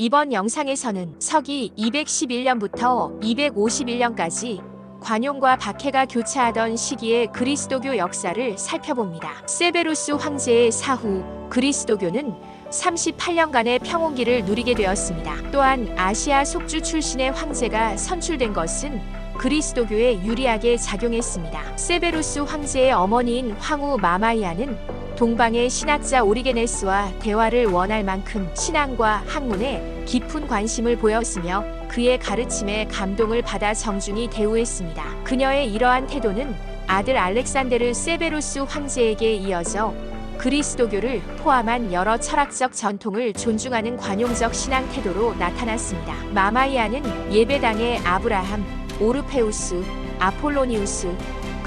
이번 영상에서는 서기 211년부터 251년까지 관용과 박해가 교차하던 시기의 그리스도교 역사를 살펴봅니다. 세베루스 황제의 사후 그리스도교는 38년간의 평온기를 누리게 되었습니다. 또한 아시아 속주 출신의 황제가 선출된 것은 그리스도교에 유리하게 작용했습니다. 세베루스 황제의 어머니인 황후 마마이아는 동방의 신학자 오리게네스와 대화를 원할 만큼 신앙과 학문에 깊은 관심을 보였으며 그의 가르침에 감동을 받아 정중히 대우했습니다. 그녀의 이러한 태도는 아들 알렉산데르 세베루스 황제에게 이어져 그리스도교를 포함한 여러 철학적 전통을 존중하는 관용적 신앙 태도로 나타났습니다. 마마이아는 예배당의 아브라함, 오르페우스, 아폴로니우스,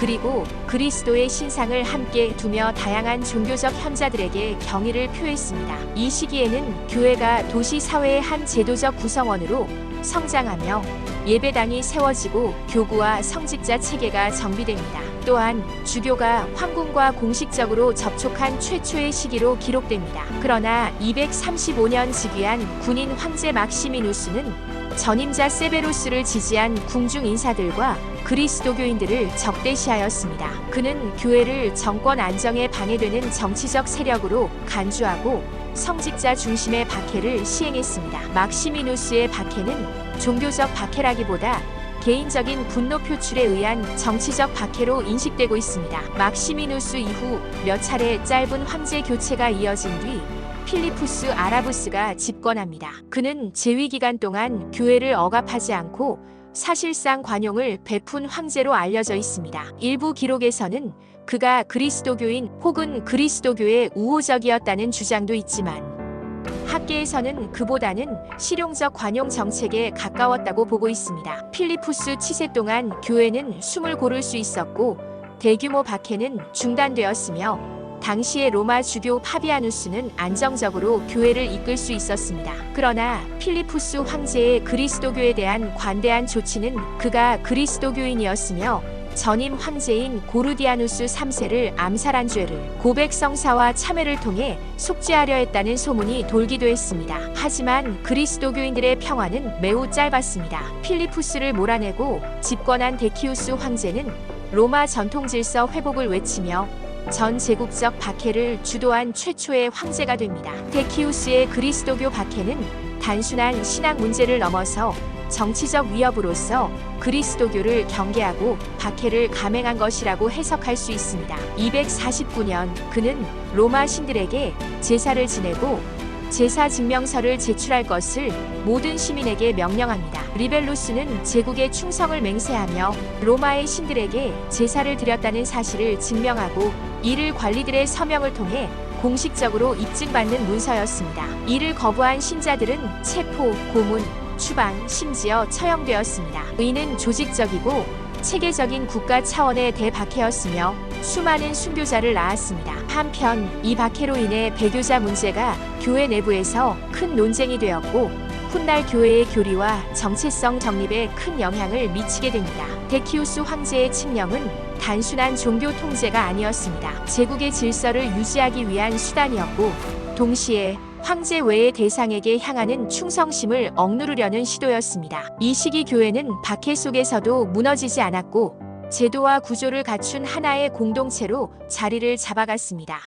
그리고 그리스도의 신상을 함께 두며 다양한 종교적 현자들에게 경의를 표했습니다. 이 시기에는 교회가 도시 사회의 한 제도적 구성원으로 성장하며 예배당이 세워지고 교구와 성직자 체계가 정비됩니다. 또한 주교가 황궁과 공식적으로 접촉한 최초의 시기로 기록됩니다. 그러나 235년 즉위한 군인 황제 막시미누스는 전임자 세베루스를 지지한 궁중 인사들과 그리스도교인들을 적대시하였습니다. 그는 교회를 정권 안정에 방해되는 정치적 세력으로 간주하고 성직자 중심의 박해를 시행했습니다. 막시미누스의 박해는 종교적 박해라기보다 개인적인 분노 표출에 의한 정치적 박해로 인식되고 있습니다. 막시미누스 이후 몇 차례 짧은 황제 교체가 이어진 뒤 필리푸스 아라부스가 집권합니다. 그는 재위 기간 동안 교회를 억압하지 않고 사실상 관용을 베푼 황제로 알려져 있습니다. 일부 기록에서는 그가 그리스도교인 혹은 그리스도교의 우호적이었다는 주장도 있지만 학계에서는 그보다는 실용적 관용 정책에 가까웠다고 보고 있습니다. 필리푸스 치세 동안 교회는 숨을 고를 수 있었고 대규모 박해는 중단되었으며 당시의 로마 주교 파비아누스는 안정적으로 교회를 이끌 수 있었습니다. 그러나 필리푸스 황제의 그리스도교에 대한 관대한 조치는 그가 그리스도교인이었으며 전임 황제인 고르디아누스 3세를 암살한 죄를 고백성사와 참회를 통해 속죄하려 했다는 소문이 돌기도 했습니다. 하지만 그리스도교인들의 평화는 매우 짧았습니다. 필리푸스를 몰아내고 집권한 데키우스 황제는 로마 전통 질서 회복을 외치며 전 제국적 박해를 주도한 최초의 황제가 됩니다. 데키우스의 그리스도교 박해는 단순한 신앙 문제를 넘어서 정치적 위협으로서 그리스도교를 경계하고 박해를 감행한 것이라고 해석할 수 있습니다. 249년 그는 로마 신들에게 제사를 지내고 제사 증명서를 제출할 것을 모든 시민에게 명령합니다. 리벨루스는 제국의 충성을 맹세하며 로마의 신들에게 제사를 드렸다는 사실을 증명하고 이를 관리들의 서명을 통해 공식적으로 입증받는 문서였습니다. 이를 거부한 신자들은 체포, 고문, 추방, 심지어 처형되었습니다. 이는 조직적이고 체계적인 국가 차원의 대박해였으며 수많은 순교자를 낳았습니다. 한편 이 박해로 인해 배교자 문제가 교회 내부에서 큰 논쟁이 되었고 훗날 교회의 교리와 정체성 정립에 큰 영향을 미치게 됩니다. 데키우스 황제의 칙령은 단순한 종교 통제가 아니었습니다. 제국의 질서를 유지하기 위한 수단이었고 동시에 황제 외의 대상에게 향하는 충성심을 억누르려는 시도였습니다. 이 시기 교회는 박해 속에서도 무너지지 않았고 제도와 구조를 갖춘 하나의 공동체로 자리를 잡아갔습니다.